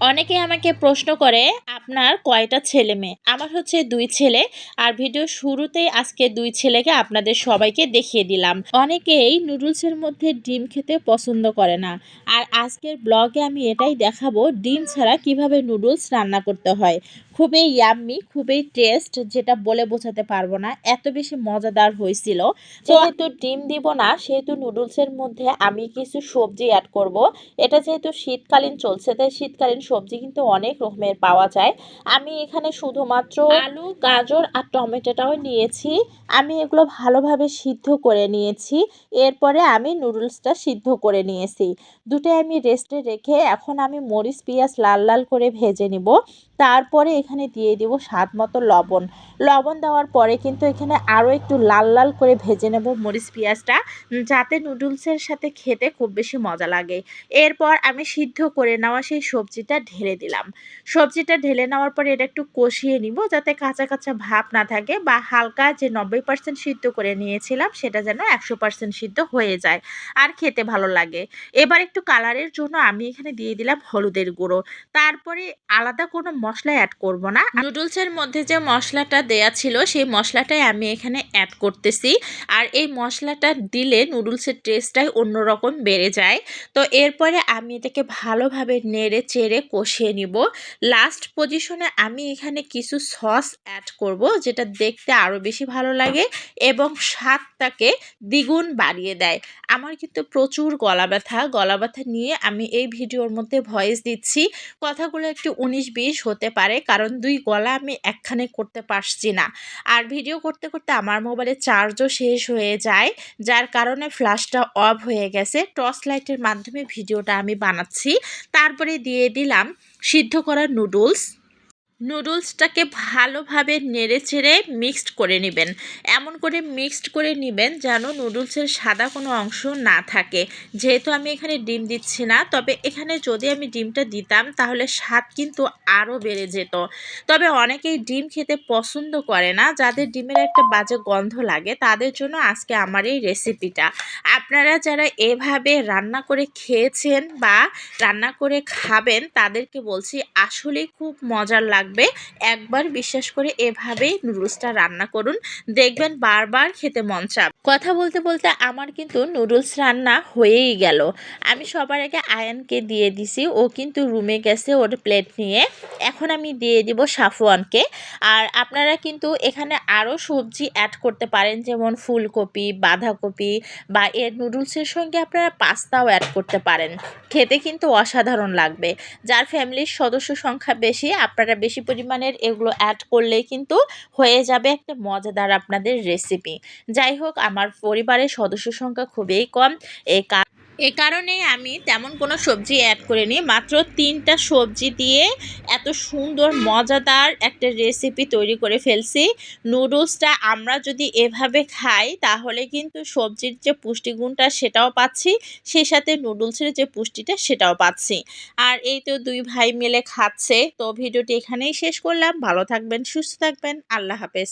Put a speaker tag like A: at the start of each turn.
A: অনেকে আমাকে প্রশ্ন করে আপনার কয়টা ছেলে মেয়ে? আমার হচ্ছে ২ ছেলে। আর ভিডিও শুরুতেই আজকে ২ ছেলেকে আপনাদের সবাইকে দেখিয়ে দিলাম। অনেকেই নুডলসের মধ্যে ডিম খেতে পছন্দ করে না। আর আজকের ব্লগে আমি এটাই দেখাবো ডিম ছাড়া কিভাবে নুডলস রান্না করতে হয়। খুবই ইয়াম্মি, খুবই টেস্ট, যেটা বলে বোঝাতে পারবো না। এত বেশি মজাদার হয়েছিল। যেহেতু ডিম দিব না সেহেতু নুডলসের মধ্যে আমি কিছু সবজি অ্যাড করব। এটা যেহেতু শীতকালীন চলছে তাই শীতকালীন সবজি কিন্তু অনেক রকমের পাওয়া যায়। আমি এখানে শুধুমাত্র আলু, গাজর আর টমেটোটাও নিয়েছি। আমি এগুলো ভালোভাবে সিদ্ধ করে নিয়েছি। এরপরে আমি নুডলসটা সিদ্ধ করে নিয়েছি। দুটোই আমি রেস্টে রেখে এখন আমি মরিচ পেঁয়াজ লাল লাল করে ভেজে নিব। তারপরে এখানে দিয়ে দিব স্বাদ মতো লবণ। লবণ দেওয়ার পরে কিন্তু এখানে আরও একটু লাল লাল করে ভেজে নেব মরিচ পেঁয়াজটা, যাতে নুডলসের সাথে খেতে খুব বেশি মজা লাগে। এরপর আমি সিদ্ধ করে নেওয়া সেই সবজিটা ঢেলে দিলাম। সবজিটা ঢেলে নেওয়ার পরে এটা একটু কষিয়ে নিব যাতে কাঁচা কাঁচা ভাব না থাকে, বা হালকা যে 90% সিদ্ধ করে নিয়েছিলাম সেটা যেন 100% সিদ্ধ হয়ে যায় আর খেতে ভালো লাগে। এবার একটু কালারের জন্য আমি এখানে দিয়ে দিলাম হলুদের গুঁড়ো। তারপরে আলাদা কোনো মশলা অ্যাড করব না। নুডলসের মধ্যে যে মশলাটা দেয়া ছিল সেই মশলাটাই আমি এখানে অ্যাড করতেছি। আর এই মশলাটা দিলে নুডলসের টেস্টটাই অন্যরকম বেড়ে যায়। তো এরপরে আমি এটাকে ভালোভাবে নেড়ে চেড়ে কষিয়ে নিব। লাস্ট পজিশনে আমি এখানে কিছু সস অ্যাড করব, যেটা দেখতে আরও বেশি ভালো লাগে এবং স্বাদটাকে দ্বিগুণ বাড়িয়ে দেয়। আমার কিন্তু প্রচুর গলা ব্যথা নিয়ে আমি এই ভিডিওর মধ্যে ভয়েস দিচ্ছি। কথাগুলো একটু 19-20 হতে পারে, কারণ 2 গলা আমি একখানে করতে পারছি না। আর ভিডিও করতে করতে আমার মোবাইলে চার্জও শেষ হয়ে যায়, যার কারণে ফ্ল্যাশটা অফ হয়ে গেছে। টর্চ লাইটের মাধ্যমে ভিডিওটা আমি বানাচ্ছি। তারপরে দিয়ে দিলাম সিদ্ধ করা নুডলস। নুডলসটাকে ভালোভাবে নেড়েচেড়ে মিক্সড করে নেবেন। এমন করে মিক্সড করে নেবেন যেন নুডলসের সাদা কোনো অংশ না থাকে। যেহেতু আমি এখানে ডিম দিচ্ছি না, তবে এখানে যদি আমি ডিমটা দিতাম তাহলে স্বাদ কিন্তু আরও বেড়ে যেত। তবে অনেকেই ডিম খেতে পছন্দ করে না, যাদের ডিমের একটা বাজে গন্ধ লাগে, তাদের জন্য আজকে আমার এই রেসিপিটা। আপনারা যারা এভাবে রান্না করে খেয়েছেন বা রান্না করে খাবেন তাদেরকে বলছি আসলেই খুব মজার লাগবে। একবার বিশ্বাস করে এভাবেই নুডলসটা রান্না করুন, দেখবেন বারবার খেতে মন চাবে। কথা বলতে বলতে আমার কিন্তু নুডলস রান্না হয়েই গেল। আমি সবার আগে আয়ানকে দিয়ে দিছি, ও কিন্তু রুমে গেছে ওর প্লেট নিয়ে। এখন আমি দিয়ে দিব সাফওয়ানকে। আর আপনারা কিন্তু এখানে আরও সবজি অ্যাড করতে পারেন, যেমন ফুলকপি, বাঁধাকপি, বা এর নুডলসের সঙ্গে আপনারা পাস্তাও অ্যাড করতে পারেন। খেতে কিন্তু অসাধারণ লাগবে। যার ফ্যামিলির সদস্য সংখ্যা বেশি, আপনারা বেশি পরিমাণের এগুলো অ্যাড করলেই কিন্তু হয়ে যাবে একটা মজাদার আপনাদের রেসিপি। যাই হোক, আমার পরিবারের সদস্য সংখ্যা খুবই কম, এ কারণেই আমি তেমন কোনো সবজি অ্যাড করিনি। মাত্র 3টা সবজি দিয়ে এত সুন্দর মজাদার একটা রেসিপি তৈরি করে ফেলছি। নুডলসটা আমরা যদি এভাবে খাই তাহলে কিন্তু সবজির যে পুষ্টিগুণটা সেটাও পাচ্ছি, সেই সাথে নুডলসের যে পুষ্টিটা সেটাও পাচ্ছি। আর এই তো 2 ভাই মিলে খাচ্ছে। তো ভিডিওটি এখানেই শেষ করলাম। ভালো থাকবেন, সুস্থ থাকবেন, আল্লাহ হাফেজ।